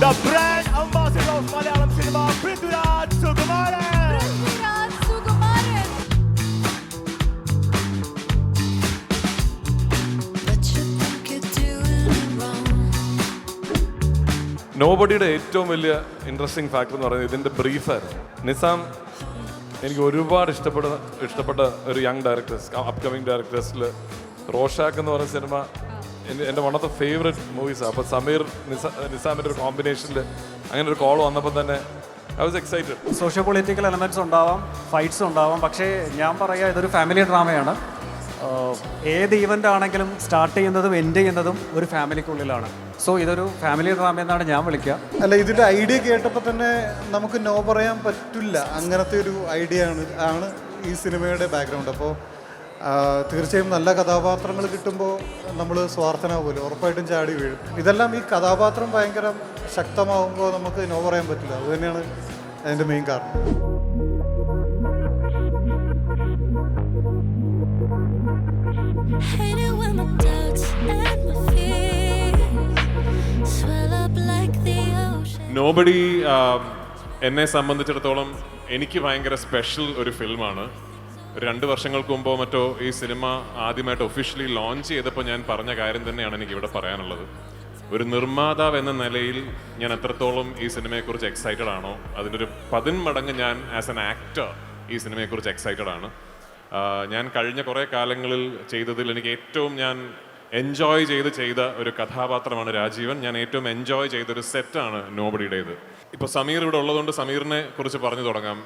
the brand ambassador of Malayalam cinema, Prithviraj Sukumaran. Prithviraj Sukumaran. But you think you're doing wrong. നോബഡിയുടെ ഏറ്റവും വലിയ interesting factor എന്ന് പറയുന്നത് ഇതിൻ്റെ ബ്രീഫായിരുന്നു. നിസാം എനിക്ക് ഒരുപാട് ഇഷ്ടപ്പെട്ട ഒരു യങ് ഡയറക്ടേഴ്സ്, അപ്കമിങ് ഡയറക്ടേഴ്സിൽ റോഷാക്ക് എന്ന് പറയുന്ന സിനിമ എൻ്റെ വൺ ഓഫ് ദ ഫേവറേറ്റ് മൂവീസാണ്. അപ്പോൾ സമീർ നിസാമിൻ്റെ ഒരു കോമ്പിനേഷനിൽ അങ്ങനെ ഒരു കോൾ വന്നപ്പോൾ തന്നെ I was excited. Socio political elements ഉണ്ടാവാം, ഫൈറ്റ്സ് ഉണ്ടാവാം, പക്ഷേ ഞാൻ പറയുക ഇതൊരു ഫാമിലി ഡ്രാമയാണ്. ഏത് ഈവൻ്റ് ആണെങ്കിലും സ്റ്റാർട്ട് ചെയ്യുന്നതും എൻഡ് ചെയ്യുന്നതും ഒരു ഫാമിലിക്കുള്ളിലാണ്. സോ ഇതൊരു ഫാമിലി ഡ്രാമ എന്നാണ് ഞാൻ വിളിക്കുക. അല്ല, ഇതിൻ്റെ ഐഡിയ കേട്ടപ്പോൾ തന്നെ നമുക്ക് നോ പറയാൻ പറ്റില്ല. അങ്ങനത്തെ ഒരു ഐഡിയ ആണ് ഈ സിനിമയുടെ ബാക്ക്ഗ്രൗണ്ട്. അപ്പോൾ തീർച്ചയായും നല്ല കഥാപാത്രങ്ങൾ കിട്ടുമ്പോൾ നമ്മൾ സ്വാർത്ഥനാവുമല്ലോ, ഉറപ്പായിട്ടും ചാടി വീഴും. ഇതെല്ലാം ഈ കഥാപാത്രം ഭയങ്കര ശക്തമാവുമ്പോൾ നമുക്ക് നോ പറയാൻ പറ്റില്ല. അതുതന്നെയാണ് അതിൻ്റെ മെയിൻ കാരണം. Hate it when my doubts and my fears swell up like the ocean. Nobody എന്നെ സംബന്ധിച്ചിടത്തോളം എനിക്ക് ഭയങ്കര സ്പെഷ്യൽ ഒരു ഫിലിമാണ്. 2 വർഷങ്ങൾക്ക് മുമ്പോ മറ്റോ ഈ സിനിമ ആദ്യമായിട്ട് ഒഫീഷ്യലി ലോഞ്ച് ചെയ്തപ്പോൾ ഞാൻ പറഞ്ഞ കാര്യം തന്നെയാണ് എനിക്കിവിടെ പറയാനുള്ളത്. ഒരു നിർമ്മാതാവ് എന്ന നിലയിൽ ഞാൻ എത്രത്തോളം ഈ സിനിമയെക്കുറിച്ച് എക്സൈറ്റഡ് ആണോ അതിൻ്റെ ഒരു 10 മടങ്ങ് ഞാൻ ആസ് എൻ ആക്ടർ ഈ സിനിമയെക്കുറിച്ച് എക്സൈറ്റഡ് ആണ്. ഞാൻ കഴിഞ്ഞ കുറേ കാലങ്ങളിൽ ചെയ്തതിൽ എനിക്ക് ഏറ്റവും ഞാൻ എൻജോയ് ചെയ്ത ഒരു കഥാപാത്രമാണ് രാജീവൻ. ഞാൻ ഏറ്റവും എൻജോയ് ചെയ്തൊരു സെറ്റാണ് നോബഡിയുടേത്. ഇപ്പോൾ സമീർ ഇവിടെ ഉള്ളതുകൊണ്ട് സമീറിനെ കുറിച്ച് പറഞ്ഞു തുടങ്ങാം.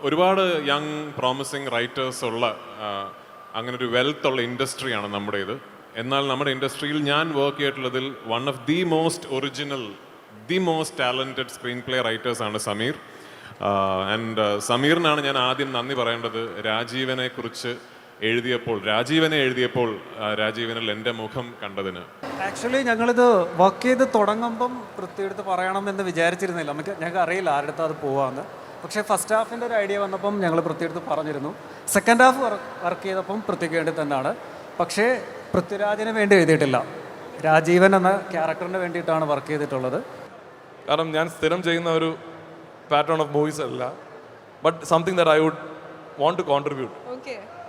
ഒരുപാട് യങ് പ്രോമിസിങ് റൈറ്റേഴ്സ് ഉള്ള അങ്ങനെ ഒരു വെൽത്ത് ഉള്ള ഇൻഡസ്ട്രിയാണ് നമ്മുടേത്. എന്നാൽ നമ്മുടെ ഇൻഡസ്ട്രിയിൽ ഞാൻ വർക്ക് ചെയ്തിട്ടുള്ളതിൽ one of the most original, the most talented screenplay റൈറ്റേഴ്സാണ് സമീർ. ആൻഡ് സമീറിനാണ് ഞാൻ ആദ്യം നന്ദി പറയേണ്ടത്. രാജീവനെ എഴുതിയപ്പോൾ രാജീവനിൽ എൻ്റെ മുഖം കണ്ടതിന്. ആക്ച്വലി ഞങ്ങളിത് വർക്ക് ചെയ്ത് തുടങ്ങുമ്പം പ്രത്യേകത്ത് പറയണമെന്ന് വിചാരിച്ചിരുന്നില്ല. ഞങ്ങൾക്ക് അറിയില്ല ആരുടെ അടുത്ത് അത് പോവാമെന്ന്. പക്ഷേ ഫസ്റ്റ് ഹാഫിൻ്റെ ഒരു ഐഡിയ വന്നപ്പം ഞങ്ങൾ പ്രത്യേകത്ത് പറഞ്ഞിരുന്നു. സെക്കൻഡ് ഹാഫ് വർക്ക് ചെയ്തപ്പം പൃഥ്വിക്ക് വേണ്ടി തന്നെയാണ്. പക്ഷേ പൃഥ്വിരാജിന് വേണ്ടി എഴുതിയിട്ടില്ല, രാജീവൻ എന്ന ക്യാരക്ടറിന് വേണ്ടിയിട്ടാണ് വർക്ക് ചെയ്തിട്ടുള്ളത്. കാരണം ഞാൻ സ്ഥിരം ചെയ്യുന്ന ഒരു പാറ്റേൺ ഓഫ് മൂവീസ് അല്ല, but something that I would want to contribute.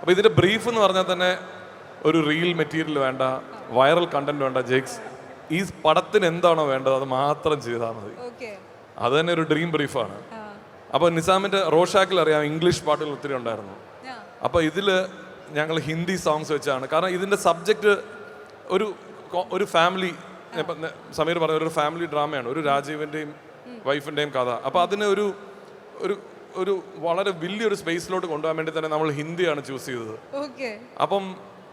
അപ്പോൾ ഇതിൻ്റെ ബ്രീഫ് എന്ന് പറഞ്ഞാൽ തന്നെ ഒരു റീൽ മെറ്റീരിയൽ വേണ്ട, വൈറൽ കണ്ടന്റ് വേണ്ട. ജെയ്ക്സ് ഈ പടത്തിന് എന്താണോ വേണ്ടത് അത് മാത്രം ചെയ്താൽ മതി. അത് തന്നെ ഒരു ഡ്രീം ബ്രീഫാണ്. അപ്പോൾ നിസാമിൻ്റെ റോഷാക്കിൽ അറിയാം ഇംഗ്ലീഷ് പാട്ടുകൾ ഒത്തിരി ഉണ്ടായിരുന്നു. അപ്പോൾ ഇതിൽ ഞങ്ങൾ ഹിന്ദി സോങ്സ് വെച്ചാണ്. കാരണം ഇതിൻ്റെ സബ്ജക്റ്റ് ഒരു ഫാമിലി, സമീർ പറഞ്ഞ ഒരു ഫാമിലി ഡ്രാമയാണ്, ഒരു രാജീവിൻ്റെയും വൈഫിൻ്റെയും കഥ. അപ്പോൾ അതിന് ഒരു വളരെ വലിയൊരു സ്പേസിലോട്ട് കൊണ്ടുപോകാൻ വേണ്ടി തന്നെ നമ്മൾ ഹിന്ദിയാണ് ചൂസ് ചെയ്തത്. അപ്പം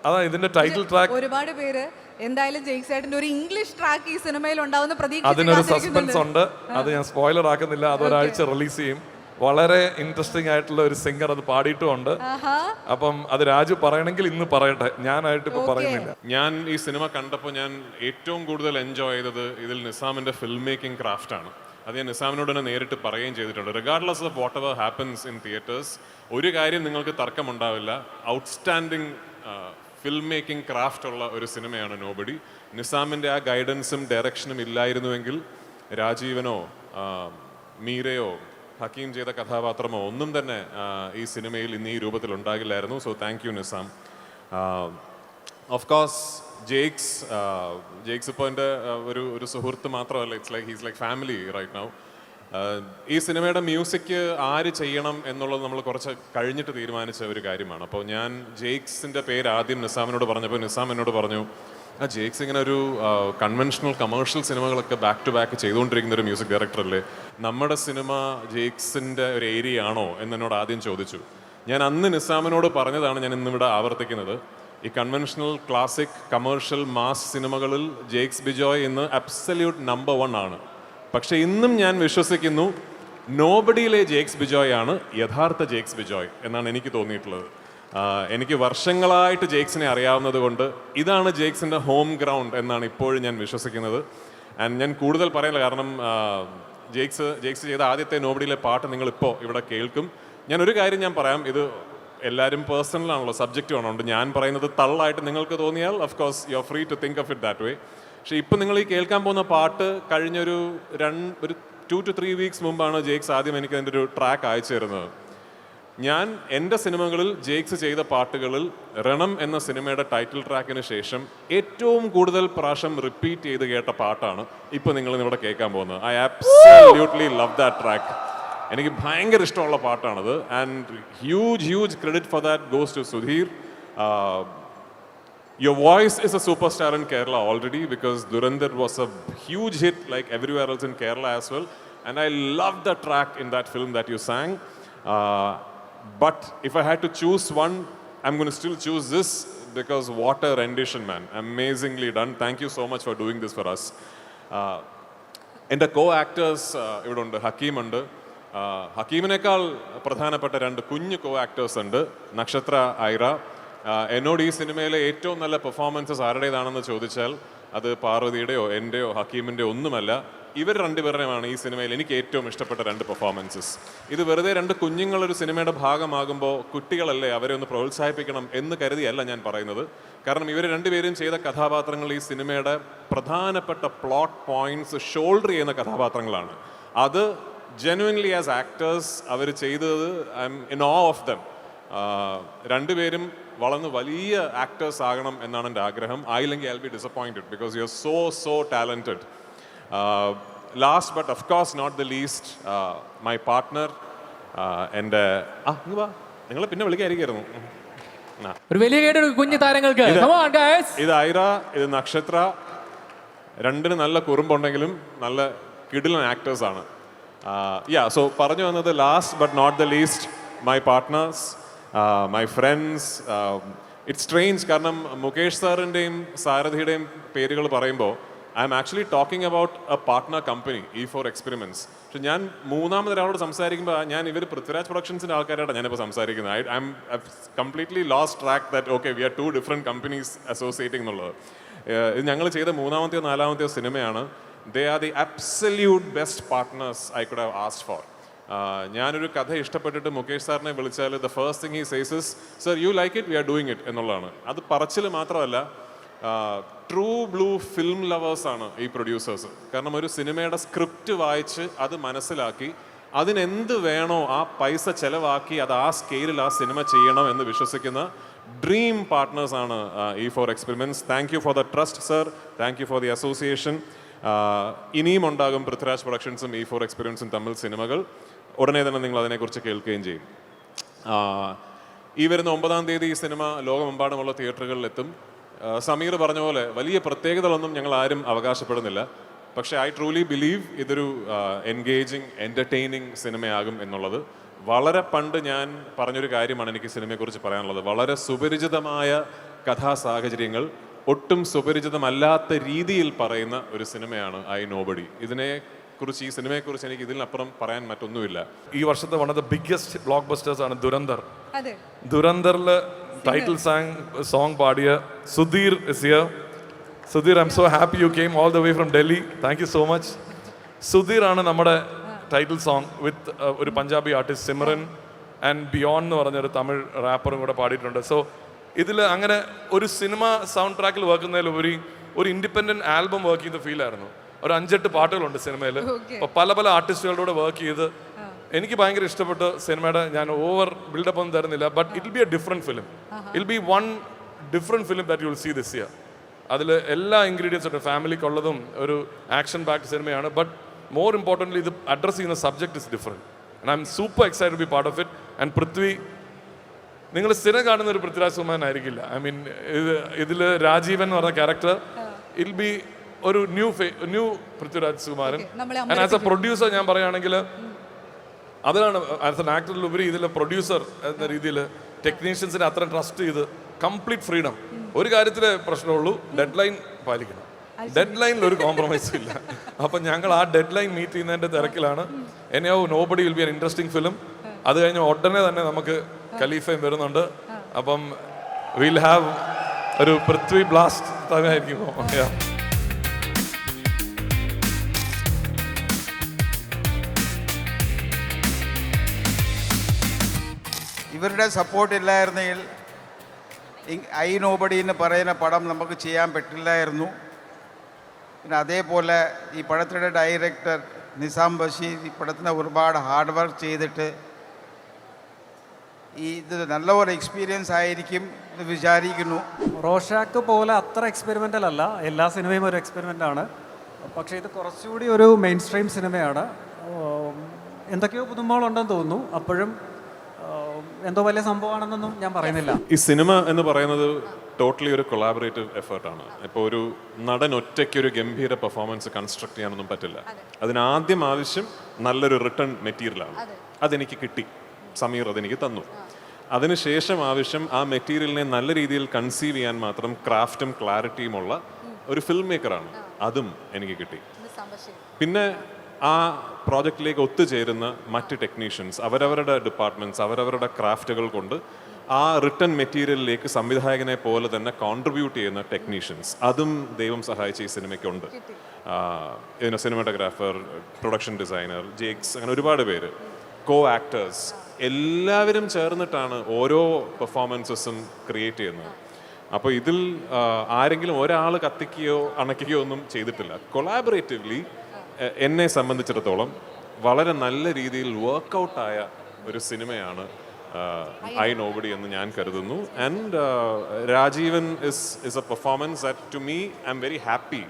അതാണ് ഇതിന്റെ ടൈറ്റിൽ ട്രാക്ക്. ഒരുപാട് പേര് എന്തായാലും ജെയ്ക്സ് ഏട്ടൻ്റെ ഒരു ഇംഗ്ലീഷ് ട്രാക്ക് ഈ സിനിമയിൽ ഉണ്ടാവുന്ന പ്രതീക്ഷ. അതിനൊരു സസ്പെൻസ് ഉണ്ട്, അത് ഞാൻ സ്പോയിലർ ആക്കുന്നില്ല. അത് ഒരാഴ്ച റിലീസ് ചെയ്യും. വളരെ ഇൻട്രസ്റ്റിംഗ് ആയിട്ടുള്ള ഒരു സിംഗർ അത് പാടിയിട്ടുമുണ്ട്. അപ്പം അത് രാജു പറയണമെങ്കിൽ ഇന്ന് പറയട്ടെ, ഞാനായിട്ട് ഇപ്പൊ പറയുന്നില്ല. ഞാൻ ഈ സിനിമ കണ്ടപ്പോൾ ഞാൻ ഏറ്റവും കൂടുതൽ എൻജോയ് ചെയ്തത് ഇതിൽ നിസാമിന്റെ ഫിൽം മേക്കിംഗ് ക്രാഫ്റ്റ് ആണ്. അത് ഞാൻ നിസാമിനോട് തന്നെ നേരിട്ട് പറയുകയും ചെയ്തിട്ടുണ്ട്. Regardless of what ever happens in theatres, ഒരു കാര്യം നിങ്ങൾക്ക് തർക്കമുണ്ടാവില്ല, ഔട്ട്സ്റ്റാൻഡിങ് ഫിൽം മേക്കിംഗ് ക്രാഫ്റ്റ് ഉള്ള ഒരു സിനിമയാണ് നോബഡി. നിസാമിൻ്റെ ആ ഗൈഡൻസും ഡയറക്ഷനും ഇല്ലായിരുന്നുവെങ്കിൽ രാജീവനോ മീരയോ ഹക്കീം ചെയ്ത കഥാപാത്രമോ ഒന്നും തന്നെ ഈ സിനിമയിൽ ഇന്ന് ഈ രൂപത്തിൽ ഉണ്ടാകില്ലായിരുന്നു. So thank you Nizam. Of course Jakes ഇപ്പോൾ എൻ്റെ ഒരു സുഹൃത്ത് മാത്രമല്ല, he's like family right now. ഈ സിനിമയുടെ മ്യൂസിക് ആര് ചെയ്യണം എന്നുള്ളത് നമ്മൾ കുറച്ച് കഴിഞ്ഞിട്ട് തീരുമാനിച്ച ഒരു കാര്യമാണ്. അപ്പോൾ ഞാൻ ജെയ്ക്സിൻ്റെ പേര് ആദ്യം നിസാമിനോട് പറഞ്ഞപ്പോൾ നിസാം എന്നോട് പറഞ്ഞു, ജെയ്ക്സ് ഇങ്ങനെ ഒരു കൺവെൻഷണൽ കമേഴ്ഷ്യൽ സിനിമകളൊക്കെ ബാക്ക് ടു ബാക്ക് ചെയ്തുകൊണ്ടിരിക്കുന്ന ഒരു മ്യൂസിക് ഡയറക്ടറല്ലേ, നമ്മുടെ സിനിമ ജെയ്ക്സിൻ്റെ ഒരു ഏരിയ ആണോ എന്നോട് ആദ്യം ചോദിച്ചു. ഞാൻ അന്ന് നിസാമിനോട് പറഞ്ഞതാണ് ഞാൻ ഇന്നിവിടെ ആവർത്തിക്കുന്നത്. ഈ കൺവെൻഷണൽ ക്ലാസിക് കമേഴ്ഷ്യൽ മാസ് സിനിമകളിൽ ജെയ്ക്സ് ബിജോയ് ഇന്ന് അബ്സല്യൂട്ട് നമ്പർ 1 ആണ്. പക്ഷെ ഇന്നും ഞാൻ വിശ്വസിക്കുന്നു നോബഡിയിലെ ജെയ്ക്സ് ബിജോയ് ആണ് യഥാർത്ഥ ജെയ്ക്സ് ബിജോയ് എന്നാണ് എനിക്ക് തോന്നിയിട്ടുള്ളത്. എനിക്ക് വർഷങ്ങളായിട്ട് ജെയ്ക്സിനെ അറിയാവുന്നത് കൊണ്ട് ഇതാണ് ജെയ്ക്സിൻ്റെ ഹോം ഗ്രൗണ്ട് എന്നാണ് ഇപ്പോഴും ഞാൻ വിശ്വസിക്കുന്നത്. ആൻഡ് ഞാൻ കൂടുതൽ പറയില്ല, കാരണം ജെയ്ക്സ് ചെയ്ത ആദ്യത്തെ നോബഡിയിലെ പാട്ട് നിങ്ങളിപ്പോൾ ഇവിടെ കേൾക്കും. ഞാനൊരു കാര്യം ഞാൻ പറയാം, ഇത് എല്ലാവരും പേഴ്സണലാണല്ലോ, സബ്ജക്റ്റ് ആണോ. ഞാൻ പറയുന്നത് തള്ളായിട്ട് നിങ്ങൾക്ക് തോന്നിയാൽ of course you are free to think of it that way. പക്ഷെ ഇപ്പം നിങ്ങൾ ഈ കേൾക്കാൻ പോകുന്ന പാട്ട് കഴിഞ്ഞൊരു 2 to 3 വീക്സ് മുമ്പാണ് ജെയ്ക്സ് ആദ്യം എനിക്ക് അതിൻ്റെ ഒരു ട്രാക്ക് അയച്ചു തരുന്നത്. ഞാൻ എൻ്റെ സിനിമകളിൽ ജെയ്ക്സ് ചെയ്ത പാട്ടുകളിൽ രണം എന്ന സിനിമയുടെ ടൈറ്റിൽ ട്രാക്കിന് ശേഷം ഏറ്റവും കൂടുതൽ പ്രാവശ്യം റിപ്പീറ്റ് ചെയ്ത് കേട്ട പാട്ടാണ് ഇപ്പോൾ നിങ്ങൾ ഇവിടെ കേൾക്കാൻ പോകുന്നത്. I absolutely love that track. എനിക്ക് ഭയങ്കര ഇഷ്ടമുള്ള പാട്ടാണത്. And huge credit for that goes to Sudheer. Your voice is a superstar in Kerala already because Dhurandhar was a huge hit like everywhere else in Kerala as well. And I loved the track in that film that you sang. But if I had to choose one, I'm going to still choose this because what a rendition, man. Amazingly done. Thank you so much for doing this for us. എൻ്റെ co-actors ഇവിടെ ഉണ്ട്. ഹക്കീം ഉണ്ട്. ഹക്കീമിനേക്കാൾ പ്രധാനപ്പെട്ട 2 കുഞ്ഞു co-actors ഉണ്ട്. നക്ഷത്ര, ഐറ. എന്നോട് ഈ സിനിമയിലെ ഏറ്റവും നല്ല പെർഫോമൻസസ് ആരുടേതാണെന്ന് ചോദിച്ചാൽ അത് പാർവതിയുടെയോ എൻ്റെയോ ഹക്കീമിൻ്റെയോ ഒന്നുമല്ല. ഇവർ 2 പേരുടെയുമാണ് ഈ സിനിമയിൽ എനിക്ക് ഏറ്റവും ഇഷ്ടപ്പെട്ട 2 പെർഫോമൻസസ്. ഇത് വെറുതെ 2 കുഞ്ഞുങ്ങളൊരു സിനിമയുടെ ഭാഗമാകുമ്പോൾ കുട്ടികളല്ലേ അവരെ ഒന്ന് പ്രോത്സാഹിപ്പിക്കണം എന്ന് കരുതിയല്ല ഞാൻ പറയുന്നത്. കാരണം ഇവർ 2 പേരും ചെയ്ത കഥാപാത്രങ്ങൾ ഈ സിനിമയുടെ പ്രധാനപ്പെട്ട പ്ലോട്ട് പോയിന്റ്സ് ഷോൾഡർ ചെയ്യുന്ന കഥാപാത്രങ്ങളാണ്. അത് ജെന്യുവൻലി ആസ് ആക്ടേഴ്സ് അവർ ചെയ്തത് I'm in awe of them. 2 പേരും വളർന്ന് വലിയ ആക്ടേഴ്സ് ആകണം എന്നാണ് എൻ്റെ ആഗ്രഹം. ആയില്ലെങ്കിൽ I will be disappointed because you are so talented. Last but of course not the least my partner. എൻ്റെ നിങ്ങൾ പിന്നെ വിളിക്കായിരിക്കായിരുന്നു. ഒരു വലിയ കേട്ട് കുഞ്ഞു താരങ്ങൾക്ക്. ഇത് ഐറ, ഇത് നക്ഷത്ര. 2 നല്ല കുറുമ്പുണ്ടെങ്കിലും നല്ല കിടിലൻ ആക്ടേഴ്സാണ്. സോ പറഞ്ഞു വന്നത് last but not the least my partners, my friends. It's strange കാരണം മുകേഷ് സാറിൻ്റെയും സാരഥിയുടെയും പേരുകൾ പറയുമ്പോൾ I'm actually talking about a partner company E4 experiments. പക്ഷെ ഞാൻ മൂന്നാമതൊരാളോട് സംസാരിക്കുമ്പോൾ ഇവർ പൃഥ്വിരാജ് പ്രൊഡക്ഷൻസിൻ്റെ ആൾക്കാരാണ് ഞാനിപ്പോൾ സംസാരിക്കുന്നത്. I'm completely lost track that okay we are 2 different companies associating എന്നുള്ളത്. ഇത് ഞങ്ങൾ ചെയ്ത 3-ാമത്തെയോ 4-ാമത്തെയോ സിനിമയാണ്. They are the absolute best partners I could have asked for. ഞാനൊരു കഥ ഇഷ്ടപ്പെട്ടിട്ട് മുകേഷ് സാറിനെ വിളിച്ചാൽ the first thing he says is sir you like it, we are doing it എന്നുള്ളതാണ്. അത് പറച്ചിൽ മാത്രമല്ല, ട്രൂ ബ്ലൂ ഫിലിം ലവേഴ്സാണ് ഈ പ്രൊഡ്യൂസേഴ്സ്. കാരണം ഒരു സിനിമയുടെ സ്ക്രിപ്റ്റ് വായിച്ച് അത് മനസ്സിലാക്കി അതിനെന്ത് വേണോ ആ പൈസ ചെലവാക്കി അത് ആ സ്കെയിലിൽ ആ സിനിമ ചെയ്യണം എന്ന് വിശ്വസിക്കുന്ന ഡ്രീം പാർട്ട്നേഴ്സാണ് E4 experiments. Thank you for the trust sir. Thank you for the association. ഇനിയും ഉണ്ടാകും പൃഥ്വിരാജ് പ്രൊഡക്ഷൻസും E4 എക്സ്പെരിമെൻറ്റ്സും തമ്മിൽ സിനിമകൾ. ഉടനെ തന്നെ നിങ്ങൾ അതിനെക്കുറിച്ച് കേൾക്കുകയും ചെയ്യും. ഈ വരുന്ന 9-ാം തീയതി ഈ സിനിമ ലോകമെമ്പാടുമുള്ള തിയേറ്ററുകളിലെത്തും. സമീർ പറഞ്ഞ പോലെ വലിയ പ്രത്യേകതകളൊന്നും ഞങ്ങൾ ആരും അവകാശപ്പെടുന്നില്ല. പക്ഷേ ഐ ട്രൂലി ബിലീവ് ഇതൊരു എൻഗേജിങ് എൻ്റർടൈനിങ് സിനിമയാകും എന്നുള്ളത്. വളരെ പണ്ട് ഞാൻ പറഞ്ഞൊരു കാര്യമാണ് എനിക്ക് സിനിമയെക്കുറിച്ച് പറയാനുള്ളത്. വളരെ സുപരിചിതമായ കഥാസാഹചര്യങ്ങൾ ഒട്ടും സുപരിചിതമല്ലാത്ത രീതിയിൽ പറയുന്ന ഒരു സിനിമയാണ് ഐ നോബഡി. ഈ സിനിമയെക്കുറിച്ച് എനിക്ക് ഇതിനപ്പുറം പറയാൻ മറ്റൊന്നുമില്ല. ഈ വർഷത്തെ one of the biggest block busters ആണ് ദുരന്തർ. ദുരന്തറിൽ ടൈറ്റിൽ സോങ് പാടിയ Sudheer is here. Sudheer, I M so happy you came all the way from Delhi. Thank you so much. Sudheer ആണ് നമ്മുടെ ടൈറ്റിൽ സോങ് വിത്ത് ഒരു പഞ്ചാബി ആർട്ടിസ്റ്റ് സിമറൻ ആൻഡ് ബിയോണ്ട് എന്ന് പറഞ്ഞൊരു തമിഴ് റാപ്പറും കൂടെ പാടിയിട്ടുണ്ട്. സോ ഇതിൽ അങ്ങനെ ഒരു സിനിമ സൗണ്ട് ട്രാക്കിൽ വർക്കുന്നതിലുപരി ഒരു ഇൻഡിപെൻഡൻറ്റ് ആൽബം വർക്ക് ചെയ്ത ഫീലായിരുന്നു. ഒരു 5-8 പാട്ടുകളുണ്ട് സിനിമയിൽ. അപ്പോൾ പല ആർട്ടിസ്റ്റുകളുടെ വർക്ക് ചെയ്ത് എനിക്ക് ഭയങ്കര ഇഷ്ടപ്പെട്ട സിനിമയുടെ ഞാൻ ഓവർ ബിൽഡപ്പ് ഒന്നും തരുന്നില്ല. But it will be a different film. It be one different film that you will see this year. അതിൽ എല്ലാ ഇൻഗ്രീഡിയൻസും ഉണ്ട്. ഫാമിലിക്കുള്ളതും ഒരു ആക്ഷൻ പാക്ഡ് സിനിമയാണ്. ബട്ട് മോർ ഇമ്പോർട്ടൻ്റ്ലി ഇത് അഡ്രസ് ചെയ്യുന്ന subject is different. And I'm super excited to be part of it. And Prithvi, നിങ്ങൾ സ്ഥിരം കാണുന്ന ഒരു പൃഥ്വിരാജ് സുകുമാരൻ ആയിരിക്കില്ല. ഐ മീൻ ഇതിൽ രാജീവൻ എന്ന് പറഞ്ഞ ക്യാരക്ടർ ഇൽ ബി ഒരു new Prithviraj Sukumaran. And as A producer ഞാൻ പറയുകയാണെങ്കിൽ അതിലാണ് ആസ് എൻ ആക്ടറിലുപരി ഇതിലെ പ്രൊഡ്യൂസർ എന്ന രീതിയിൽ ടെക്നീഷ്യൻസിനെ അത്ര ട്രസ്റ്റ് ചെയ്ത് കംപ്ലീറ്റ് ഫ്രീഡം. ഒരു കാര്യത്തിലെ പ്രശ്നമുള്ളൂ, ഡെഡ് ലൈൻ പാലിക്കണം. ഡെഡ് ലൈനിൽ ഒരു കോംപ്രമൈസും ഇല്ല. അപ്പം ഞങ്ങൾ ആ ഡെഡ് ലൈൻ മീറ്റ് ചെയ്യുന്നതിൻ്റെ തിരക്കിലാണ്. എന്നെയോ nobody will be an interesting film. അത് കഴിഞ്ഞ് ഉടനെ തന്നെ നമുക്ക് ഖലീഫയും വരുന്നുണ്ട്. അപ്പം വിൽ ഹാവ് ഒരു പൃഥ്വി ബ്ലാസ്റ്റ് തന്നെയായിരിക്കും. ഇവരുടെ സപ്പോർട്ട് ഇല്ലായിരുന്നെങ്കിൽ ഐ നോബഡി എന്ന് പറയുന്ന പടം നമുക്ക് ചെയ്യാൻ പറ്റില്ലായിരുന്നു. പിന്നെ അതേപോലെ ഈ പടത്തിൻ്റെ ഡയറക്ടർ നിസാം ബഷീർ ഈ പടത്തിന് ഒരുപാട് ഹാർഡ് വർക്ക് ചെയ്തിട്ട് ഇത് നല്ലപോലെ എക്സ്പീരിയൻസ് ആയിരിക്കും എന്ന് വിചാരിക്കുന്നു. റോഷാക്ക് പോലെ അത്ര എക്സ്പെരിമെൻ്റൽ അല്ല, എല്ലാ സിനിമയും ഒരു എക്സ്പെരിമെൻ്റ് ആണ്. പക്ഷേ ഇത് കുറച്ചുകൂടി ഒരു മെയിൻ സ്ട്രീം സിനിമയാണ്. എന്തൊക്കെയോ പുതുമകളുണ്ടെന്ന് തോന്നുന്നു. അപ്പോഴും എന്തോ വലിയ സംഭവമാണെന്നൊന്നും ഞാൻ പറയുന്നില്ല. ഈ സിനിമ എന്ന് പറയുന്നത് ടോട്ടലി ഒരു കൊളാബറേറ്റീവ് എഫേർട്ടാണ്. ഇപ്പോൾ ഒരു നടൻ ഒറ്റയ്ക്ക് ഒരു ഗംഭീര പെർഫോമൻസ് കൺസ്ട്രക്ട് ചെയ്യാനൊന്നും പറ്റില്ല. അതിനാദ്യം ആവശ്യം നല്ലൊരു റിട്ടേൺ മെറ്റീരിയലാണ്. അതെനിക്ക് കിട്ടി, സമീർ അതെനിക്ക് തന്നു. അതിനുശേഷം ആവശ്യം ആ മെറ്റീരിയലിനെ നല്ല രീതിയിൽ കൺസീവ് ചെയ്യാൻ മാത്രം ക്രാഫ്റ്റും ക്ലാരിറ്റിയുമുള്ള ഒരു ഫിൽം മേക്കറാണ്. അതും എനിക്ക് കിട്ടി. പിന്നെ ആ പ്രോജക്റ്റിലേക്ക് ഒത്തുചേരുന്ന മറ്റ് ടെക്നീഷ്യൻസ്, അവരവരുടെ ഡിപ്പാർട്ട്മെൻറ്റ്സ്, അവരവരുടെ ക്രാഫ്റ്റുകൾ കൊണ്ട് ആ റിട്ടേൺ മെറ്റീരിയലിലേക്ക് സംവിധായകനെ പോലെ തന്നെ കോൺട്രിബ്യൂട്ട് ചെയ്യുന്ന ടെക്നീഷ്യൻസ്, അതും ദൈവം സഹായിച്ച ഈ സിനിമയ്ക്കുണ്ട്. സിനിമാറ്റോഗ്രാഫർ, പ്രൊഡക്ഷൻ ഡിസൈനർ, ജേക്സ്, അങ്ങനെ ഒരുപാട് പേര്, കോ ആക്ടേഴ്സ്, എല്ലാവരും ചേർന്നിട്ടാണ് ഓരോ പെർഫോമൻസസും ക്രിയേറ്റ് ചെയ്യുന്നത്. അപ്പോൾ ഇതിൽ ആരെങ്കിലും ഒരാൾ കത്തിക്കുകയോ അണയ്ക്കുകയോ ഒന്നും ചെയ്തിട്ടില്ല. കൊളാബറേറ്റീവ്ലി എന്നെ സംബന്ധിച്ചിടത്തോളം വളരെ നല്ല രീതിയിൽ വർക്കൗട്ടായ ഒരു സിനിമയാണ് ഐ നോബഡി എന്ന് ഞാൻ കരുതുന്നു. And Rajeevan is a performance that to me I'm very happy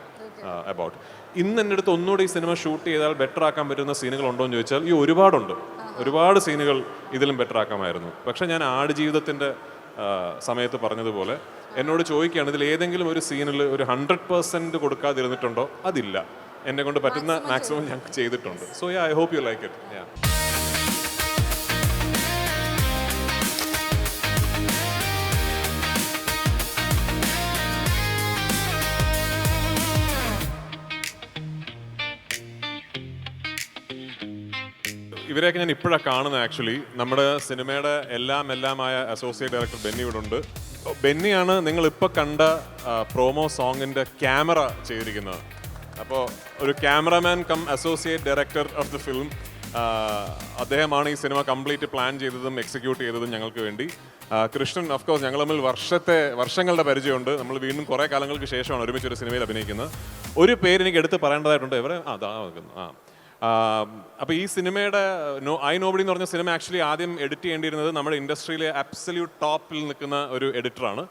about. ഇന്ന് എൻ്റെ അടുത്ത് ഒന്നുകൂടി ഈ സിനിമ ഷൂട്ട് ചെയ്താൽ ബെറ്റർ ആക്കാൻ പറ്റുന്ന സീനുകൾ ഉണ്ടോ എന്ന് ചോദിച്ചാൽ ഈ ഒരുപാടുണ്ട്. ഒരുപാട് സീനുകൾ ഇതിലും ബെറ്റർ ആക്കാമായിരുന്നു. പക്ഷെ ഞാൻ ആടുജീവിതത്തിൻ്റെ സമയത്ത് പറഞ്ഞതുപോലെ എന്നോട് ചോദിക്കുകയാണ്, ഇതിൽ ഏതെങ്കിലും ഒരു സീനിൽ ഒരു 100% കൊടുക്കാതിരുന്നിട്ടുണ്ടോ? അതില്ല. എന്നെ കൊണ്ട് പറ്റുന്ന മാക്സിമം ഞാൻ ചെയ്തിട്ടുണ്ട്. So I hope you like it. ഇവരെയൊക്കെ ഞാൻ ഇപ്പോഴാണ് കാണുന്നത്. ആക്ച്വലി നമ്മുടെ സിനിമയുടെ എല്ലാമായ അസോസിയേറ്റ് ഡയറക്ടർ ബെന്നി ഇവിടെ ഉണ്ട്. ബെന്നിയാണ് നിങ്ങൾ ഇപ്പോൾ കണ്ട പ്രോമോ സോങ്ങിൻ്റെ ക്യാമറ ചെയ്തിരിക്കുന്നത്. അപ്പോൾ ഒരു cameraman cum associate director of the film അദ്ദേഹമാണ് ഈ സിനിമ കംപ്ലീറ്റ് പ്ലാൻ ചെയ്തതും എക്സിക്യൂട്ട് ചെയ്തതും ഞങ്ങൾക്ക് വേണ്ടി. കൃഷ്ണൻ, ഓഫ് കോഴ്സ് ഞങ്ങൾ തമ്മിൽ വർഷങ്ങളുടെ പരിചയമുണ്ട്. നമ്മൾ വീണ്ടും കുറേ കാലങ്ങൾക്ക് ശേഷമാണ് ഒരുമിച്ച് ഒരു സിനിമയിൽ അഭിനയിക്കുന്നത്. ഒരു പേര് എനിക്ക് എടുത്ത് പറയേണ്ടതായിട്ടുണ്ട്. അപ്പോൾ ഈ സിനിമയുടെ ഐ നോബഡി എന്ന് പറഞ്ഞ സിനിമ ആക്ച്വലി ആദ്യം എഡിറ്റ് ചെയ്യേണ്ടിയിരുന്നത് നമ്മുടെ ഇൻഡസ്ട്രിയിലെ അബ്സല്യൂട്ട് ടോപ്പിൽ നിൽക്കുന്ന ഒരു എഡിറ്ററാണ്.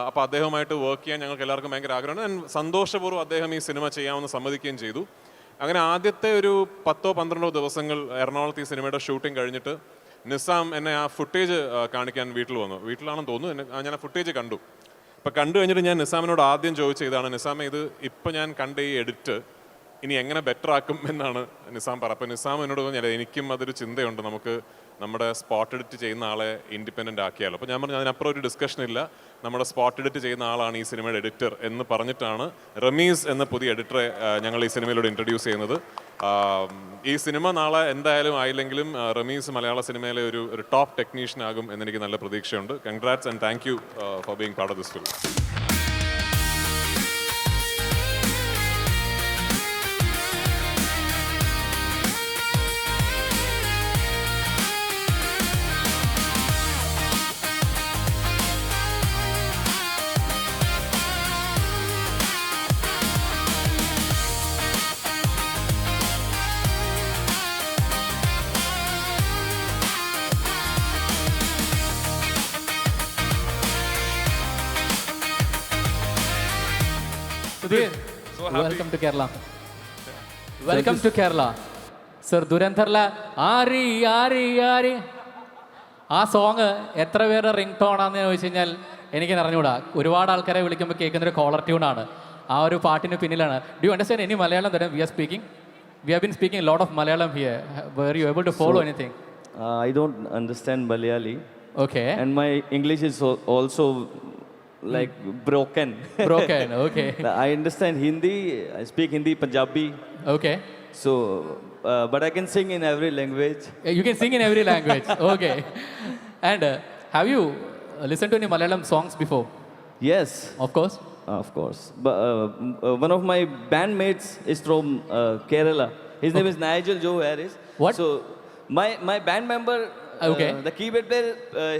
അപ്പോൾ അദ്ദേഹവുമായിട്ട് വർക്ക് ചെയ്യാൻ ഞങ്ങൾക്ക് എല്ലാവർക്കും ഭയങ്കര ആഗ്രഹമാണ്. ആൻഡ് സന്തോഷപൂർവ്വം അദ്ദേഹം ഈ സിനിമ ചെയ്യാമെന്ന് സമ്മതിക്കുകയും ചെയ്തു. അങ്ങനെ ആദ്യത്തെ ഒരു 10-12 ദിവസങ്ങൾ എറണാകുളത്ത് ഈ സിനിമയുടെ ഷൂട്ടിംഗ് കഴിഞ്ഞിട്ട് നിസാം എന്നെ ആ ഫുട്ടേജ് കാണിക്കാൻ വീട്ടിൽ വന്നു. വീട്ടിലാണെന്ന് തോന്നുന്നു. ഞാൻ ആ ഫുട്ടേജ് കണ്ടു. അപ്പോൾ കണ്ടു കഴിഞ്ഞിട്ട് ഞാൻ നിസാമിനോട് ആദ്യം ചോദിച്ച ഇതാണ്, നിസാമെ ഇത് ഇപ്പം ഞാൻ കണ്ട ഈ എഡിറ്റ് ഇനി എങ്ങനെ ബെറ്റർ ആക്കും എന്നാണ് നിസാം പറഞ്ഞത്. അപ്പോൾ നിസാം എന്നോട് പറഞ്ഞാൽ എനിക്കും അതൊരു ചിന്തയുണ്ട്, നമുക്ക് നമ്മുടെ സ്പോട്ട് എഡിറ്റ് ചെയ്യുന്ന ആളെ ഇൻഡിപെൻഡൻ്റ് ആക്കിയാലോ. അപ്പോൾ ഞാൻ പറഞ്ഞു അതിനപ്പുറം ഒരു ഡിസ്കഷൻ ഇല്ല, നമ്മുടെ സ്പോട്ട് എഡിറ്റ് ചെയ്യുന്ന ആളാണ് ഈ സിനിമയുടെ എഡിറ്റർ എന്ന് പറഞ്ഞിട്ടാണ് റമീസ് എന്ന പുതിയ എഡിറ്ററെ ഞങ്ങൾ ഈ സിനിമയിലൂടെ ഇൻട്രൊഡ്യൂസ് ചെയ്യുന്നത്. ഈ സിനിമ നാളെ എന്തായാലും ആയില്ലെങ്കിലും റമീസ് മലയാള സിനിമയിലെ ഒരു ടോപ്പ് ടെക്നീഷ്യൻ ആകും എന്നെനിക്ക് നല്ല പ്രതീക്ഷയുണ്ട്. Congrats and thank you for being part of this film. Welcome to Kerala. Welcome to Kerala sir. ദുരന്തറിലെ ആരി ആരി ആരി ആ സോങ് എത്ര പേരുടെ റിംഗ് ടോൺ ആണെന്ന് ചോദിച്ചു കഴിഞ്ഞാൽ എനിക്ക് അറിഞ്ഞുകൂടാ. ഒരുപാട് ആൾക്കാരെ വിളിക്കുമ്പോൾ കേൾക്കുന്നൊരു കോളർ ട്യൂണാണ്. ആ ഒരു പാട്ടിന് പിന്നിലാണ്. Do you understand any Malayalam that we are speaking? We have been speaking a lot of Malayalam here. Were you able to follow anything? I don't understand Malayali. Okay. And my English is also like broken. Okay. I understand Hindi. I speak Hindi, Punjabi. Okay. So, but I can sing in every language. You can sing in every language. Okay. And have you listened to any Malayalam songs before? Yes. Of course. Of course. But one of my bandmates is from Kerala. His name is Nigel Joe Harris. What? So my band member, Okay. the keyboard player,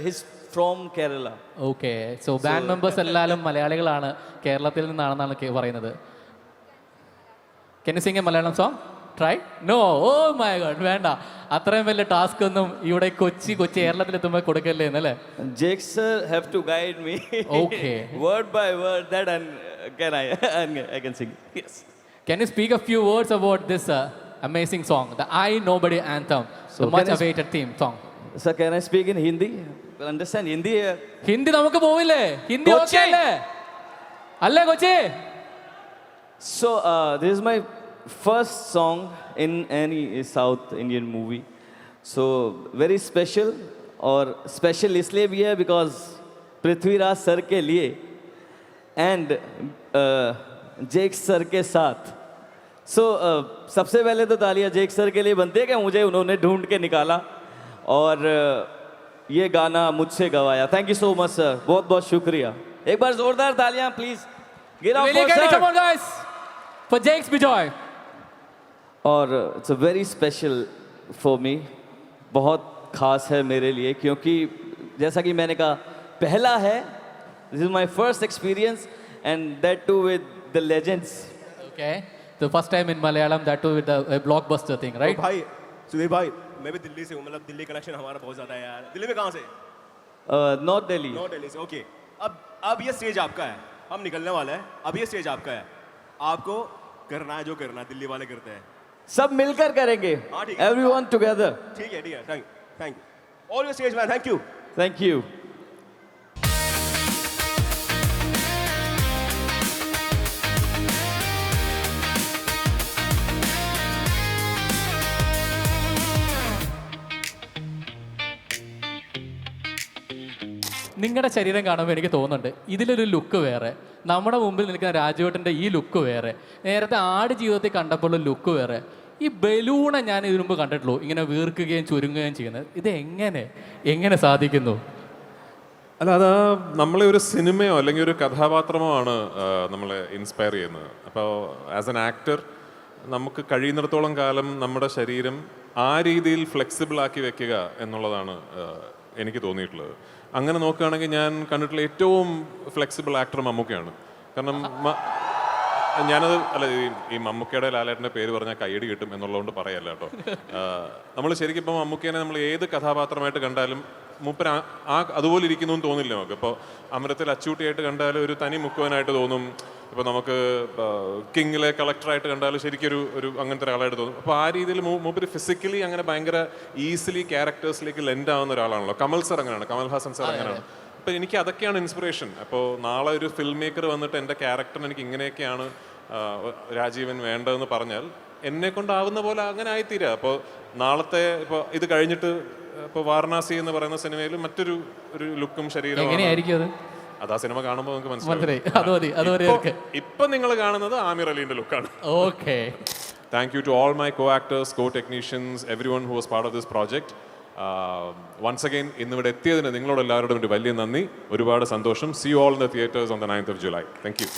he's from Kerala. Okay. So band members എല്ലാവരും മലയാളികളാണ്, കേരളത്തിൽ നിന്നാണെന്നാണ് പറയുന്നത്. Can you sing a Malayalam song? Try? No. Oh my God. വേണ്ട. അത്രയും വലിയ task ഒന്നും ഇവിടെ കൊച്ചി കേരളത്തിലെത്തുമ്പോൾ കൊടുക്കല്ലേ എന്നല്ലേ? Jake sir have to guide me. Okay. Word by word. That and I can sing. Yes. Can you speak a few words about this amazing song, the I Nobody anthem, the much awaited theme song? Sir, can I speak in Hindi? Well, understand Hindi. Hindi നമുക്ക് പോവില്ലേ? Hindi okay അല്ലേ? അല്ലേ Kochi? So this is my first song in any South Indian movie. So very special, और special इसलिए भी है because Prithviraj sir के लिए and जेक सर के साथ. So सबसे पहले तो तालियां जेक सर के लिए बनती है कि मुझे उन्होंने ढूंढ के निकाला और ये गाना मुझसे गवाया. Thank you so much sir. बहुत बहुत शुक्रिया. एक बार जोरदार तालियां please. Get up Really, for sir. come on guys, for Jake's Bijoy. और it's a very special for me. बहुत ख़ास है मेरे लिए क्योंकि जैसा कि मैंने कहा पहला है. This is my first experience and that too with the legends. Okay, the first time in Malayalam, that too with a blockbuster thing, right? भाई सुधीर भाई, मैं भी दिल्ली से हूँ, मतलब दिल्ली कनेक्शन हमारा बहुत ज़्यादा है यार. दिल्ली में कहाँ से? नॉर्थ दिल्ली. नॉर्थ दिल्ली से. ओके, अब ये स्टेज आपका है, हम निकलने वाला है. अब ये स्टेज आपका है, आपको करना है जो करना है, दिल्ली वाले करते हैं. सब मिलकर करेंगे. हाँ, ठीक है. Everyone together. ठीक है, thank you. All your stage man, thank you. Thank you. നിങ്ങളുടെ ശരീരം കാണുമ്പോൾ എനിക്ക് തോന്നുന്നുണ്ട് ഇതിലൊരു ലുക്ക് വേറെ, നമ്മുടെ മുമ്പിൽ നിൽക്കുന്ന രാജുവേട്ടൻ്റെ ഈ ലുക്ക് വേറെ, നേരത്തെ ആട് ജീവിതത്തിൽ കണ്ടപ്പോഴുള്ള ലുക്ക് വേറെ. ഈ ബലൂണെ ഞാൻ ഇതിനു മുമ്പ് കണ്ടിട്ടുള്ളൂ ഇങ്ങനെ വീർക്കുകയും ചുരുങ്ങുകയും ചെയ്യുന്നത്. ഇത് എങ്ങനെ സാധിക്കുന്നു? അല്ല, അത് നമ്മളെ ഒരു സിനിമയോ അല്ലെങ്കിൽ ഒരു കഥാപാത്രമോ ആണ് നമ്മളെ ഇൻസ്പയർ ചെയ്യുന്നത്. അപ്പോൾ ആസ് എൻ ആക്ടർ നമുക്ക് കഴിയുന്നിടത്തോളം കാലം നമ്മുടെ ശരീരം ആ രീതിയിൽ ഫ്ലെക്സിബിൾ ആക്കി വെക്കുക എന്നുള്ളതാണ് എനിക്ക് തോന്നിയിട്ടുള്ളത്. അങ്ങനെ നോക്കുകയാണെങ്കിൽ ഞാൻ കണ്ടിട്ടുള്ള ഏറ്റവും ഫ്ലെക്സിബിൾ ആക്ടർ മമ്മൂക്കയാണ്. കാരണം ഞാനത് അല്ല, ഈ മമ്മൂക്കയുടെ ലാലേട്ടൻ്റെ പേര് പറഞ്ഞാൽ കൈയടി കിട്ടും എന്നുള്ളതുകൊണ്ട് പറയല്ല കേട്ടോ. നമ്മൾ ശരിക്കും ഇപ്പം മമ്മൂക്കേനെ നമ്മൾ ഏത് കഥാപാത്രമായിട്ട് കണ്ടാലും മൂപ്പര് അതുപോലെ ഇരിക്കുന്നു എന്ന് തോന്നില്ല നമുക്ക്. ഇപ്പോൾ അമരത്തിൽ അച്ചൂട്ടിയായിട്ട് കണ്ടാലും ഒരു തനി മുക്കുവനായിട്ട് തോന്നും. ഇപ്പോൾ നമുക്ക് കിങ്ങിലെ കളക്ടറായിട്ട് കണ്ടാലും ശരിക്കൊരു അങ്ങനത്തെ ഒരാളായിട്ട് തോന്നും. അപ്പോൾ ആ രീതിയിൽ മൂപ്പര് ഫിസിക്കലി അങ്ങനെ ഭയങ്കര ഈസിലി ക്യാരക്ടേഴ്സിലേക്ക് ലെൻഡ് ആവുന്ന ഒരാളാണല്ലോ. കമൽ സർ അങ്ങനെയാണ്, കമൽ ഹാസൻ സർ അങ്ങനെയാണ്. അപ്പോൾ എനിക്ക് അതൊക്കെയാണ് ഇൻസ്പിറേഷൻ. അപ്പോൾ നാളെ ഒരു ഫിൽം മേക്കർ വന്നിട്ട് എൻ്റെ ക്യാരക്ടറിന് എനിക്ക് ഇങ്ങനെയൊക്കെയാണ് രാജീവൻ വേണ്ടതെന്ന് പറഞ്ഞാൽ എന്നെ കൊണ്ടാവുന്ന പോലെ അങ്ങനെ ആയിത്തീരുക. അപ്പോൾ നാളത്തെ ഇപ്പോൾ ഇത് കഴിഞ്ഞിട്ട് ഇപ്പോൾ വാരണാസി എന്ന് പറയുന്ന സിനിമയിൽ മറ്റൊരു ലുക്കും ശരീരവും അത് ആ സിനിമ കാണുമ്പോൾ നമുക്ക് മനസ്സിലായി. ഇപ്പൊ നിങ്ങൾ കാണുന്നത് ആമിർ അലീന്റെ ലുക്കാണ്. Okay, thank you to all my co actors, co technicians, everyone who was part of this project. Once again ഇന്നിവിടെ എത്തിയതിന് നിങ്ങളോട് എല്ലാവരോടും വലിയ നന്ദി, ഒരുപാട് സന്തോഷം. See you all in the theatres on the 9th of July. Thank U.